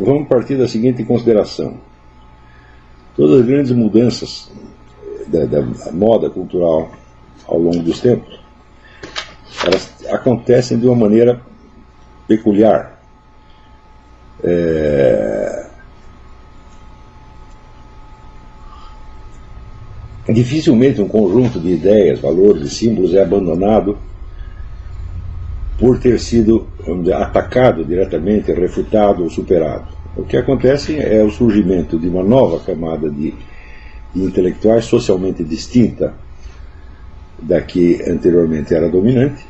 vamos partir da seguinte consideração: todas as grandes mudanças da moda cultural ao longo dos tempos, elas acontecem de uma maneira peculiar. Dificilmente um conjunto de ideias, valores e símbolos é abandonado por ter sido, vamos dizer, atacado diretamente, refutado ou superado. O que acontece é o surgimento de uma nova camada de intelectuais socialmente distinta da que anteriormente era dominante,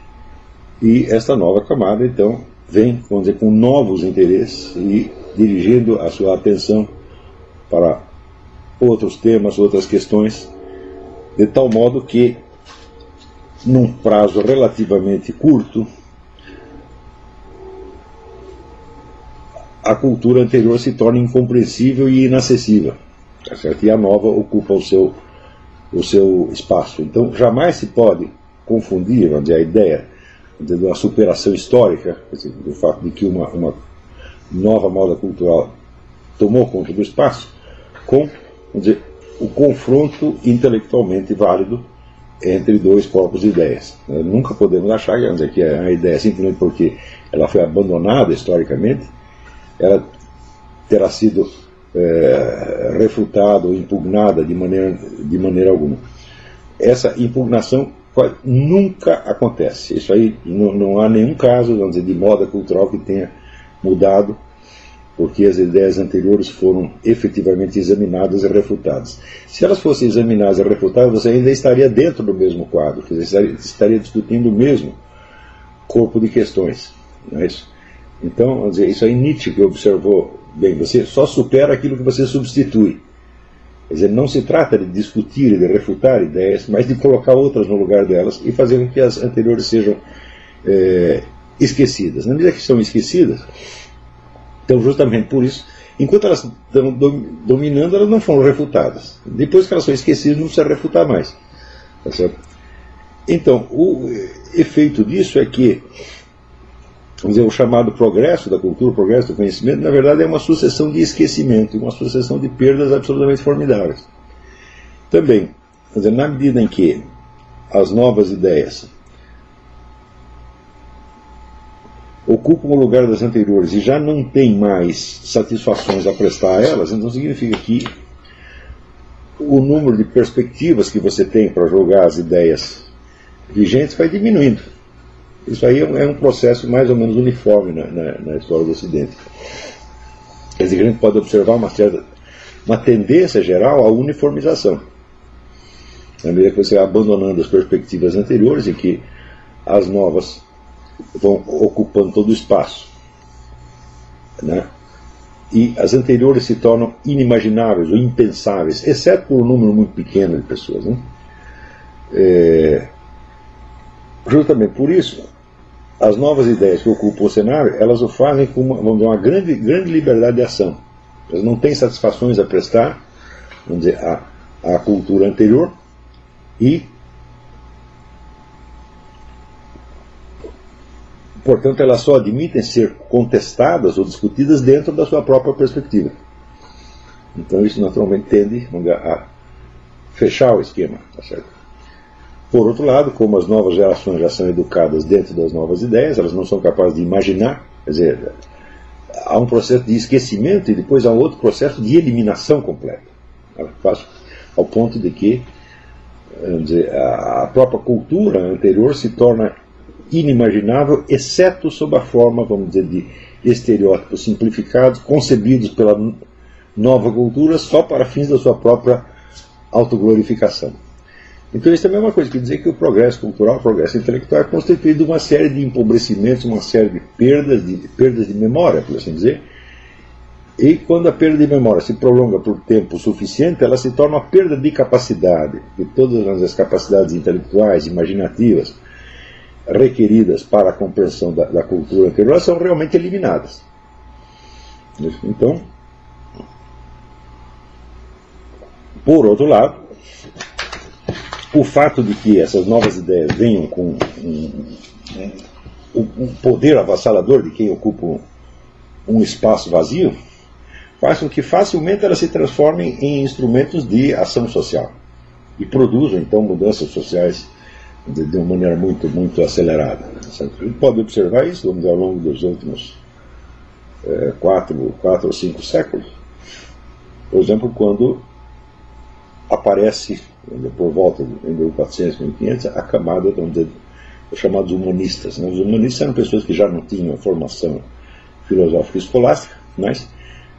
e esta nova camada, então, vem, vamos dizer, com novos interesses e dirigindo a sua atenção para outros temas, outras questões, de tal modo que, num prazo relativamente curto, a cultura anterior se torna incompreensível e inacessível, tá certo? E a nova ocupa o seu espaço. Então, jamais se pode confundir, vamos dizer, a ideia de uma superação histórica, quer dizer, do fato de que uma nova moda cultural tomou conta do espaço, com, vamos dizer, o confronto intelectualmente válido entre dois corpos de ideias. Nunca podemos achar, vamos dizer, que a ideia, simplesmente porque ela foi abandonada historicamente, ela terá sido refutada ou impugnada de maneira alguma. Essa impugnação nunca acontece. Isso aí, não há nenhum caso, vamos dizer, de moda cultural que tenha mudado porque as ideias anteriores foram efetivamente examinadas e refutadas. Se elas fossem examinadas e refutadas, você ainda estaria dentro do mesmo quadro, quer dizer, estaria discutindo o mesmo corpo de questões, não é isso? Então, vamos dizer, isso aí Nietzsche que observou bem, você só supera aquilo que você substitui. Quer dizer, não se trata de discutir e de refutar ideias, mas de colocar outras no lugar delas e fazer com que as anteriores sejam esquecidas. Na medida que são esquecidas, então justamente por isso, enquanto elas estão dominando, elas não foram refutadas. Depois que elas são esquecidas, não precisa refutar mais. Tá certo? Então, o efeito disso é que, vamos dizer, o chamado progresso da cultura, o progresso do conhecimento, na verdade é uma sucessão de esquecimento, uma sucessão de perdas absolutamente formidáveis. Também, quer dizer, na medida em que as novas ideias ocupam o lugar das anteriores e já não tem mais satisfações a prestar a elas, então significa que o número de perspectivas que você tem para julgar as ideias vigentes vai diminuindo. Isso aí é um processo mais ou menos uniforme na história do Ocidente. Quer dizer, a gente pode observar uma tendência geral à uniformização. Na medida que você vai abandonando as perspectivas anteriores, em que as novas vão ocupando todo o espaço, né? E as anteriores se tornam inimagináveis ou impensáveis, exceto por um número muito pequeno de pessoas, né? Justamente por isso, as novas ideias que ocupam o cenário, elas o fazem com uma grande liberdade de ação. Elas não têm satisfações a prestar, vamos dizer, à cultura anterior, e portanto elas só admitem ser contestadas ou discutidas dentro da sua própria perspectiva. Então isso naturalmente tende a fechar o esquema, tá certo? Por outro lado, como as novas gerações já são educadas dentro das novas ideias, elas não são capazes de imaginar, quer dizer, há um processo de esquecimento e depois há outro processo de eliminação completa, ao ponto de que, vamos dizer, a própria cultura anterior se torna inimaginável, exceto sob a forma, vamos dizer, de estereótipos simplificados, concebidos pela nova cultura só para fins da sua própria autoglorificação. Então isso também é uma coisa, quer dizer que o progresso cultural, o progresso intelectual é constituído de uma série de empobrecimentos, uma série de perdas de memória, por assim dizer, e quando a perda de memória se prolonga por tempo suficiente, ela se torna uma perda de capacidade, de todas as capacidades intelectuais, imaginativas, requeridas para a compreensão da cultura anterior, são realmente eliminadas. Então, por outro lado, o fato de que essas novas ideias venham com um poder avassalador de quem ocupa um espaço vazio, faz com que facilmente elas se transformem em instrumentos de ação social e produzam, então, mudanças sociais de uma maneira muito, muito acelerada. A gente pode observar isso, vamos dizer, ao longo dos últimos 4 ou 5 séculos. Por exemplo, quando aparece, por volta de 1400, 1500, a camada, vamos dizer, os chamados humanistas. Os humanistas eram pessoas que já não tinham formação filosófica e escolástica, mas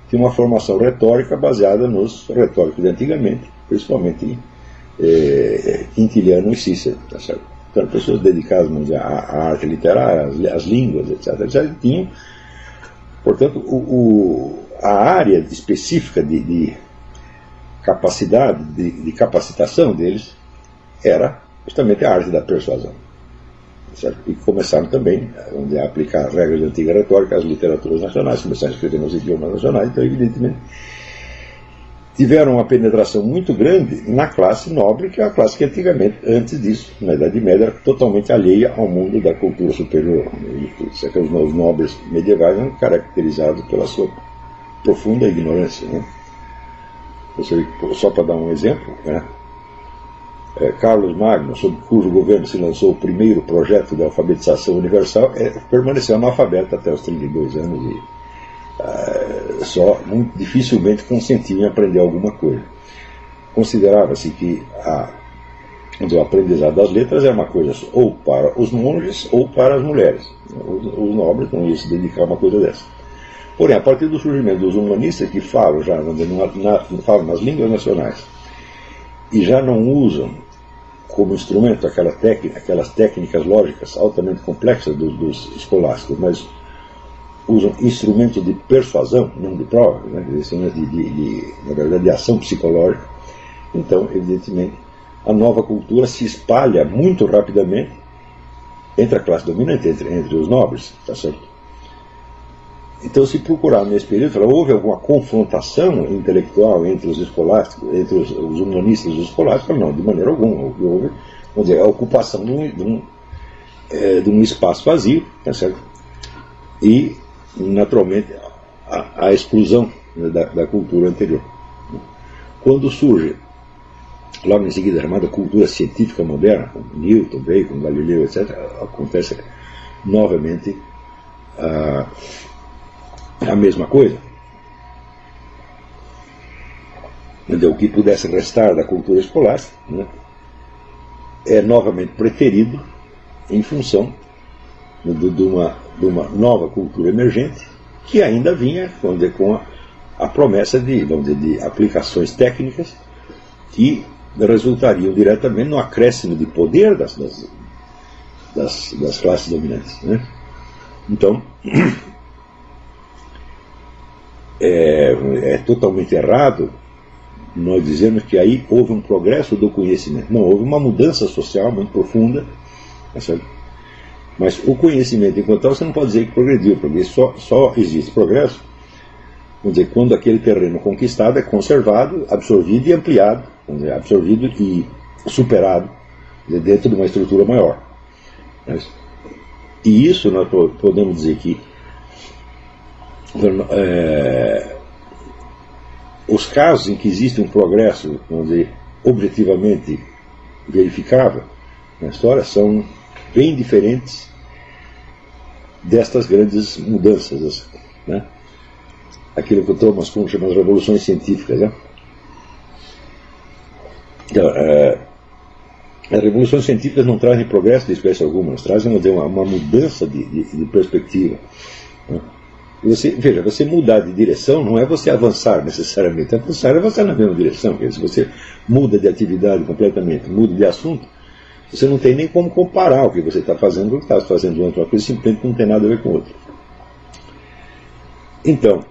tinham uma formação retórica baseada nos retóricos de antigamente, principalmente Quintiliano e Cícero. Tá certo? Então, pessoas dedicadas, vamos dizer, à arte literária, às línguas, etc. Tinham, portanto, a área específica de capacidade, de capacitação deles era justamente a arte da persuasão. Certo? E começaram também a aplicar as regras da antiga retórica às literaturas nacionais, começaram a escrever nos idiomas nacionais, então, evidentemente, tiveram uma penetração muito grande na classe nobre, que é a classe que antigamente, antes disso, na Idade Média, era totalmente alheia ao mundo da cultura superior. Os nobres medievais eram caracterizados pela sua profunda ignorância. Né? Só para dar um exemplo, né? Carlos Magno, sob cujo governo se lançou o primeiro projeto de alfabetização universal, permaneceu analfabeto até os 32 anos e só muito dificilmente consentiu em aprender alguma coisa. Considerava-se que o aprendizado das letras era uma coisa ou para os monges ou para as mulheres. Os nobres não iam se dedicar a uma coisa dessa. Porém, a partir do surgimento dos humanistas, que falam já falam nas línguas nacionais e já não usam como instrumento aquelas técnicas lógicas altamente complexas dos escolásticos, mas usam instrumentos de persuasão, não de prova, né? Na verdade, de ação psicológica. Então, evidentemente, a nova cultura se espalha muito rapidamente entre a classe dominante, entre os nobres, tá certo? Então, se procurar nesse período, houve alguma confrontação intelectual entre os escolásticos, entre os humanistas e os escolásticos? Não, de maneira alguma. Houve, vamos dizer, a ocupação de um espaço vazio, tá certo? E, naturalmente, a exclusão, né, da cultura anterior. Quando surge, logo em seguida, a chamada cultura científica moderna, com Newton, Bacon, Galileu, etc., acontece novamente a mesma coisa. O que pudesse restar da cultura escolástica, né, é novamente preterido em função de uma nova cultura emergente, que ainda vinha, vamos dizer, com a promessa de aplicações técnicas que resultariam diretamente no acréscimo de poder das classes dominantes. Né? Então, é totalmente errado nós dizemos que aí houve um progresso do conhecimento. Não, houve uma mudança social muito profunda, tá certo? Mas o conhecimento, enquanto tal, você não pode dizer que progrediu, porque só existe progresso, vamos dizer, quando aquele terreno conquistado é conservado, absorvido e ampliado, vamos dizer, absorvido e superado, dentro de uma estrutura maior. E isso nós podemos dizer que os casos em que existe um progresso, vamos dizer, objetivamente verificável na história são bem diferentes destas grandes mudanças, né? Aquilo que o Thomas Kuhn chama de revoluções científicas, né? Então, as revoluções científicas não trazem progresso de espécie alguma, elas trazem uma mudança de perspectiva, né? Veja, você mudar de direção não é você avançar necessariamente, avançar na mesma direção. Porque se você muda de atividade completamente, muda de assunto, você não tem nem como comparar o que você está fazendo com o que está fazendo outra coisa, simplesmente não tem nada a ver com outra. Então,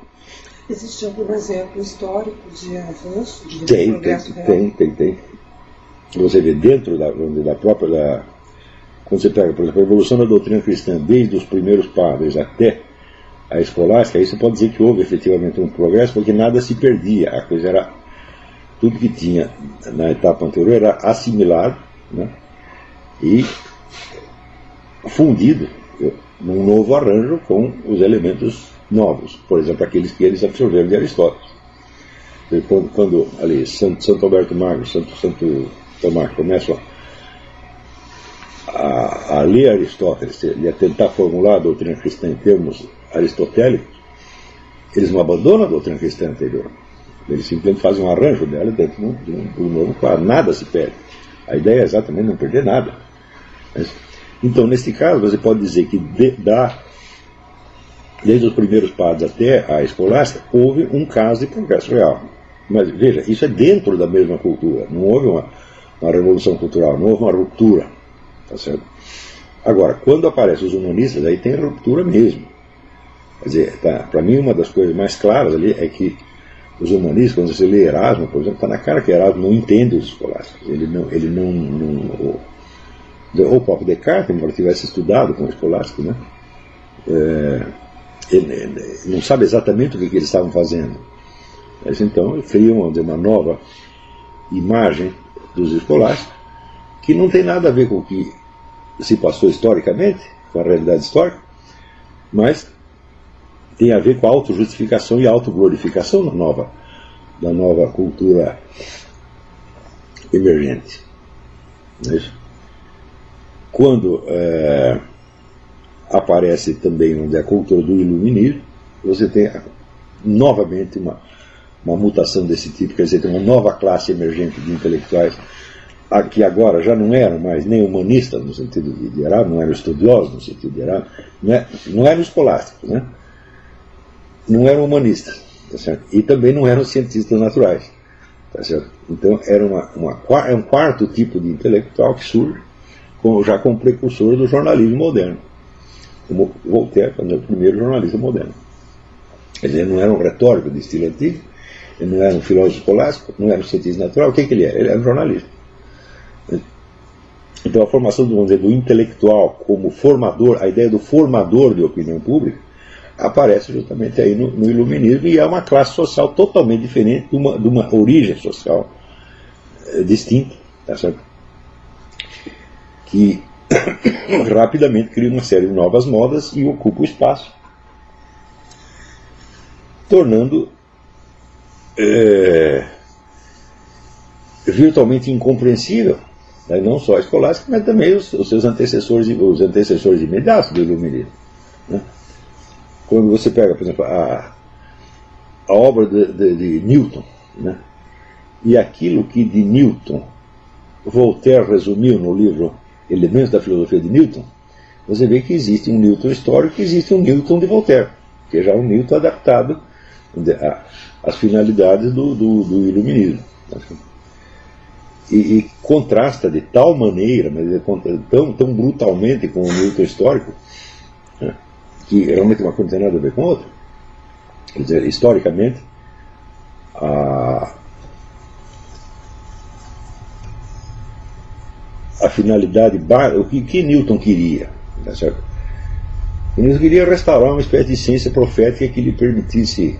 existe algum exemplo histórico de avanço, de progresso real? Tem. Você vê dentro da própria... Quando você pega, por exemplo, a evolução da doutrina cristã, desde os primeiros padres até a escolástica, aí você pode dizer que houve efetivamente um progresso, porque nada se perdia. A coisa era... Tudo que tinha na etapa anterior era assimilado, né, e fundido num novo arranjo com os elementos novos, por exemplo, aqueles que eles absorveram de Aristóteles. Quando ali Santo Alberto Magno, Santo Tomás começam a ler Aristóteles e a tentar formular a doutrina cristã em termos aristotélicos, eles não abandonam a doutrina cristã anterior. Eles simplesmente fazem um arranjo dela dentro de um novo quadro. Nada se perde. A ideia é exatamente não perder nada. Então, nesse caso, você pode dizer que desde os primeiros padres até a escolástica, houve um caso de progresso real. Mas, veja, isso é dentro da mesma cultura. Não houve uma revolução cultural, não houve uma ruptura. Tá certo? Agora, quando aparecem os humanistas, aí tem ruptura mesmo. Quer dizer, para mim, uma das coisas mais claras ali é que os humanistas, quando você lê Erasmo, por exemplo, está na cara que Erasmo não entende os escolásticos. O próprio Descartes, embora tivesse estudado com os escolásticos, né? Ele não sabe exatamente o que eles estavam fazendo. Mas então criam uma nova imagem dos escolásticos que não tem nada a ver com o que se passou historicamente, com a realidade histórica, mas tem a ver com a autojustificação e a autoglorificação da nova cultura emergente. Não é isso? Quando aparece também a cultura do iluminismo, você tem novamente uma mutação desse tipo, quer dizer, tem uma nova classe emergente de intelectuais que agora já não eram mais nem humanistas no sentido de Erasmo, não eram estudiosos no sentido de Erasmo, não eram escolásticos, né? Não eram humanistas, tá certo? E também não eram cientistas naturais, tá certo? Então era um quarto tipo de intelectual que surge já como precursor do jornalismo moderno, como Voltaire, quando é o primeiro jornalista moderno. Quer dizer, ele não era um retórico de estilo antigo, ele não era um filósofo escolástico, não era um cientista natural. O que ele era? Ele era um jornalista. Então a formação do intelectual como formador, a ideia do formador de opinião pública, aparece justamente aí no iluminismo, e é uma classe social totalmente diferente de uma origem social distinta, tá certo? Que rapidamente cria uma série de novas modas e ocupa o espaço, tornando virtualmente incompreensível, né, não só a escolástica, mas também os seus antecessores imediatos do iluminismo, né? Quando você pega, por exemplo, a obra de Newton, né, e aquilo que de Newton Voltaire resumiu no livro Elementos da Filosofia de Newton, você vê que existe um Newton histórico e existe um Newton de Voltaire, que é já um Newton adaptado às finalidades do iluminismo. E contrasta de tal maneira, mas tão brutalmente com o Newton histórico, né, que realmente uma coisa não tem nada a ver com a outra. Quer dizer, historicamente, a finalidade, o que Newton queria, tá certo? Newton queria restaurar uma espécie de ciência profética que lhe permitisse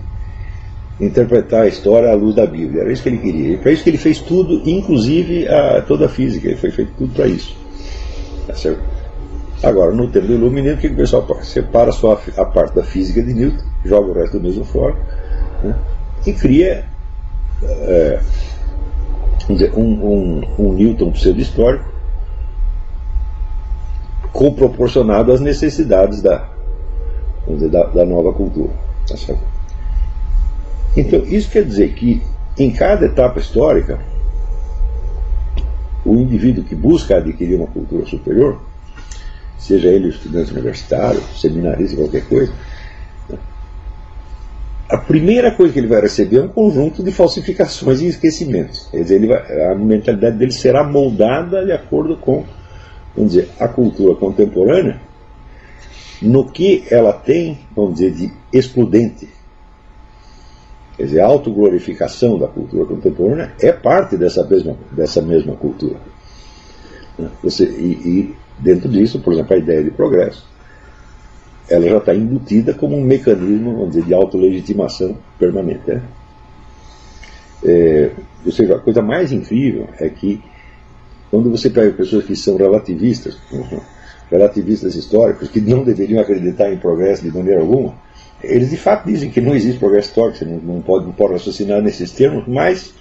interpretar a história à luz da Bíblia. Era isso que ele queria. E para isso que ele fez tudo, inclusive toda a física. Ele foi feito tudo para isso. Tá certo? Agora, no tempo do iluminismo, o que o pessoal separa só a parte da física de Newton, joga o resto do mesmo fora, né, e cria um Newton pseudo-histórico proporcionado às necessidades da nova cultura. Tá certo? Então, isso quer dizer que, em cada etapa histórica, o indivíduo que busca adquirir uma cultura superior, seja ele estudante universitário, seminarista, qualquer coisa, né, a primeira coisa que ele vai receber é um conjunto de falsificações e esquecimentos. Quer dizer, a mentalidade dele será moldada de acordo com, vamos dizer, a cultura contemporânea, no que ela tem, vamos dizer, de excludente. Quer dizer, a autoglorificação da cultura contemporânea é parte dessa mesma cultura. E dentro disso, por exemplo, a ideia de progresso, ela já está embutida como um mecanismo, vamos dizer, de autolegitimação permanente. Né? Ou seja, a coisa mais incrível é que, quando você pega pessoas que são relativistas históricos, que não deveriam acreditar em progresso de maneira alguma, Eles de fato dizem que não existe progresso histórico, você não pode raciocinar nesses termos, mas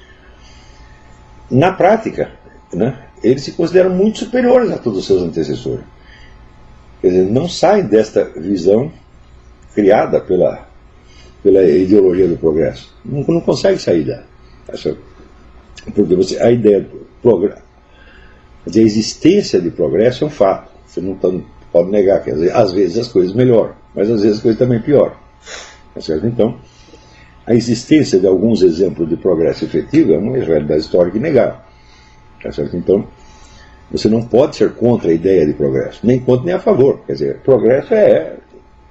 na prática, né, eles se consideram muito superiores a todos os seus antecessores. Quer dizer, não saem desta visão criada pela ideologia do progresso. Não consegue sair dela. Porque a ideia do progresso, a existência de progresso é um fato. Você não pode negar que às vezes as coisas melhoram, mas às vezes as coisas também pioram. Tá certo? Então, a existência de alguns exemplos de progresso efetivo é uma realidade histórica inegável. Tá certo? Então, você não pode ser contra a ideia de progresso, nem contra nem a favor. Quer dizer, progresso é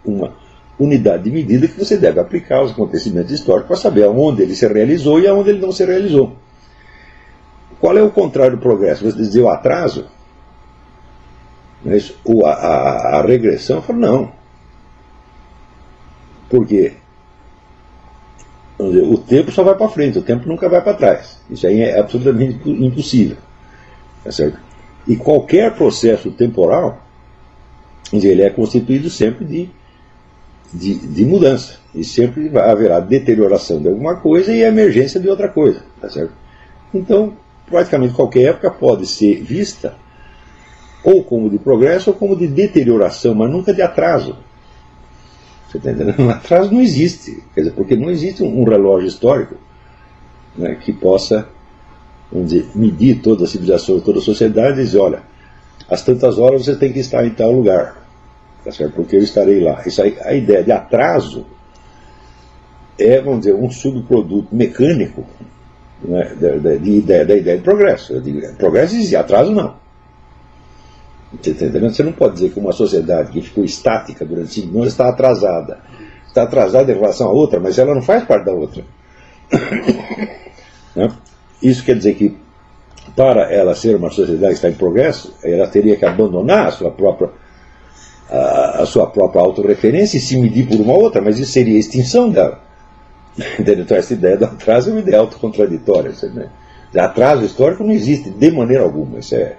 uma unidade de medida que você deve aplicar aos acontecimentos históricos para saber aonde ele se realizou e aonde ele não se realizou. Qual é o contrário do progresso? Você dizer o atraso? Mas a regressão, eu falo, não. Por quê? Vamos dizer, o tempo só vai para frente, o tempo nunca vai para trás. Isso aí é absolutamente impossível. Tá certo? E qualquer processo temporal, vamos dizer, ele é constituído sempre de mudança. E sempre haverá deterioração de alguma coisa e emergência de outra coisa. Tá certo? Então, praticamente qualquer época pode ser vista ou como de progresso ou como de deterioração, mas nunca de atraso. Você está entendendo? Atraso não existe. Quer dizer, porque não existe um relógio histórico, né, que possa, vamos dizer, medir toda a civilização, toda a sociedade e dizer, olha, às tantas horas você tem que estar em tal lugar, tá certo? Porque eu estarei lá. Isso aí, a ideia de atraso é, vamos dizer, um subproduto mecânico, né, da ideia de progresso. Progresso existe, atraso não. Você está entendendo? Você não pode dizer que uma sociedade que ficou estática durante 5 anos está atrasada. Está atrasada em relação à outra, mas ela não faz parte da outra. Né? Isso quer dizer que, para ela ser uma sociedade que está em progresso, ela teria que abandonar a sua própria autorreferência e se medir por uma outra, mas isso seria a extinção dela. Então, essa ideia do atraso é uma ideia autocontraditória. Atraso histórico não existe de maneira alguma. Isso é